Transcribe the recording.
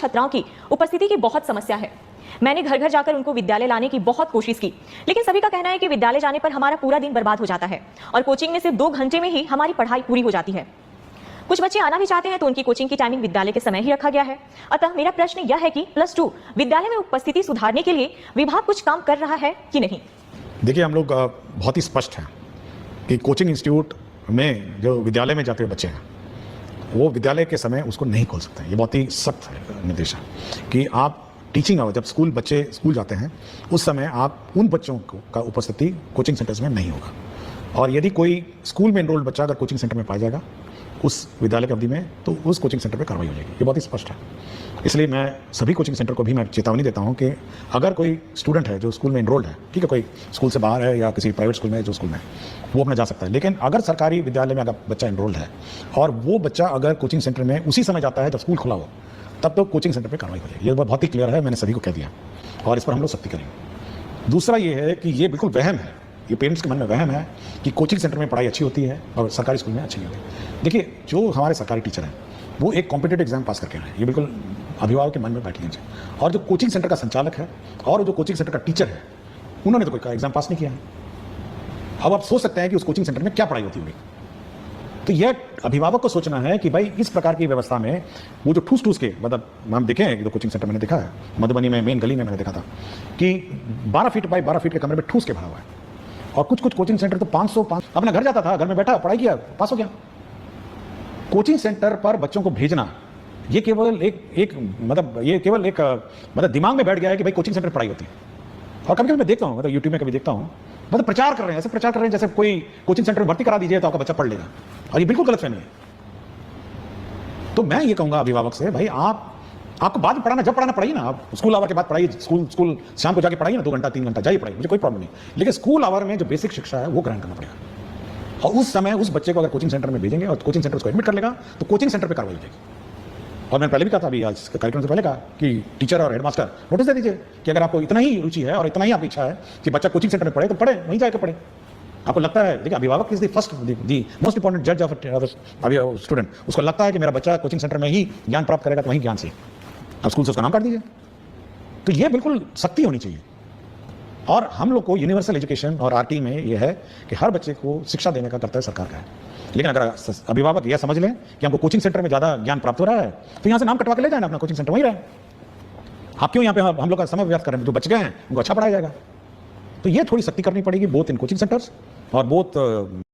छात्राओं की उपस्थिति की बहुत समस्या है। मैंने घर घर जाकर उनको विद्यालय लाने की बहुत कोशिश की, लेकिन सभी का कहना है कि विद्यालय जाने पर हमारा पूरा दिन बर्बाद हो जाता है और कोचिंग में सिर्फ 2 घंटे में ही हमारी पढ़ाई पूरी हो जाती है। कुछ बच्चे आना भी चाहते हैं तो उनकी कोचिंग की टाइमिंग विद्यालय के समय ही रखा गया है। अतः मेरा प्रश्न यह है कि +2 विद्यालय में उपस्थिति सुधारने के लिए विभाग कुछ काम कर रहा है कि नहीं? देखिए, हम लोग बहुत ही स्पष्ट हैं कि कोचिंग इंस्टीट्यूट में जो विद्यालय में जाते हुए बच्चे हैं वो विद्यालय के समय उसको नहीं खोल सकते। ये बहुत ही सख्त निर्देश है कि आप टीचिंग आवर, जब बच्चे स्कूल जाते हैं उस समय आप उन बच्चों का उपस्थिति कोचिंग सेंटर्स में नहीं होगा। और यदि कोई स्कूल में एनरोल्ड बच्चा अगर कोचिंग सेंटर में पाया जाएगा उस विद्यालय की अवधि में, तो उस कोचिंग सेंटर पे कार्रवाई हो जाएगी। ये बहुत ही स्पष्ट है। इसलिए मैं सभी कोचिंग सेंटर को भी मैं चेतावनी देता हूं कि अगर कोई स्टूडेंट है जो स्कूल में एनरोल्ड है, ठीक है, कोई स्कूल से बाहर है या किसी प्राइवेट स्कूल में जो स्कूल में, वो अपना जा सकता है। लेकिन अगर सरकारी विद्यालय में अगर बच्चा एनरोल्ड है और वो बच्चा अगर कोचिंग सेंटर में उसी समय जाता है जब स्कूल खुला हो, तब तो कोचिंग सेंटर पर कार्रवाई हो जाएगी। ये बहुत ही क्लियर है, मैंने सभी को कह दिया और इस पर हम लोग सख्ती करेंगे। दूसरा ये है कि ये बिल्कुल वहम है, ये पेरेंट्स के मन में वहम है कि कोचिंग सेंटर में पढ़ाई अच्छी होती है और सरकारी स्कूल में अच्छी नहीं होती। देखिए, जो हमारे सरकारी टीचर हैं वो एक कॉम्पिटिटिव एग्जाम पास करके आए, ये बिल्कुल अभिभावक के मन में बैठ लीजिए। और जो कोचिंग सेंटर का संचालक है और जो कोचिंग सेंटर का टीचर है, उन्होंने तो कोई एग्जाम पास नहीं किया है। अब आप सोच सकते हैं कि उस कोचिंग सेंटर में क्या पढ़ाई होती होगी। तो यह अभिभावक को सोचना है कि भाई इस प्रकार की व्यवस्था में वो जो ठूस के, मतलब हम देखें एक दो कोचिंग सेंटर मैंने देखा है, मधुबनी में मेन गली में मैंने देखा था कि 12 फीट बाई 12 फीट के कमरे में ठूस के भरा हुआ है। और कुछ कोचिंग सेंटर तो 500 अपना घर जाता था, घर में बैठा पढ़ाई किया, पास हो गया। कोचिंग सेंटर पर बच्चों को भेजना ये केवल एक दिमाग में बैठ गया है कि भाई कोचिंग सेंटर पढ़ाई होती है। और कभी कभी मैं देखता हूँ, मतलब यूट्यूब में कभी देखता हूँ, मतलब प्रचार कर रहे हैं, ऐसे प्रचार कर रहे हैं जैसे कोई कोचिंग सेंटर में भर्ती करा दीजिए तो आपका बच्चा पढ़ लेगा। और ये बिल्कुल गलतफहमी है। तो मैं ये कहूंगा अभिभावक से, भाई आपको बाद में पढ़ाना, जब पढ़ाना पढ़ाइए ना, आप स्कूल आवर के बाद पढ़ाइए, स्कूल शाम को जाके पढ़ाइए ना, 2 घंटा 3 घंटा जाइए पढ़ाइए, मुझे कोई प्रॉब्लम नहीं। लेकिन स्कूल आवर में जो बेसिक शिक्षा है वो ग्रहण करना पड़ेगा। और उस समय उस बच्चे को अगर कोचिंग सेंटर में भेजेंगे और कोचिंग सेंटर उसको एडमिट कर लेगा तो कोचिंग सेंटर पर कार्रवाई हो जाएगी। और मैंने पहले भी कहा था, अभी आज कार्यक्रम से पहले कहा कि टीचर और हेडमास्टर नोटिस दे दीजिए कि अगर आपको इतना ही रुचि है और इतना ही आपकी इच्छा है कि बच्चा कोचिंग सेंटर में पढ़े तो पढ़े, वहीं जाकर पढ़े। आपको लगता है, देखिए, अभिभावक is the first the most important जज ऑफ स्टूडेंट। उसको लगता है कि मेरा बच्चा कोचिंग सेंटर में ही ज्ञान प्राप्त करेगा तो वहीं ज्ञान से, अब स्कूल से उसका नाम काट दीजिए। तो ये बिल्कुल सख्ती होनी चाहिए। और हम लोग को यूनिवर्सल एजुकेशन और आरटी में यह है कि हर बच्चे को शिक्षा देने का कर्तव्य सरकार का है। लेकिन अगर अभिभावक यह समझ लें कि हमको कोचिंग सेंटर में ज़्यादा ज्ञान प्राप्त हो रहा है तो यहाँ से नाम कटवा के ले जाए ना, अपना कोचिंग सेंटर वहीं रहे। आप क्यों यहाँ पे हम लोग का समय व्यर्थ करें? जो बच गए हैं उनको अच्छा पढ़ाया जाएगा। तो ये थोड़ी सख्ती करनी पड़ेगी बोथ इन कोचिंग सेंटर्स और बोथ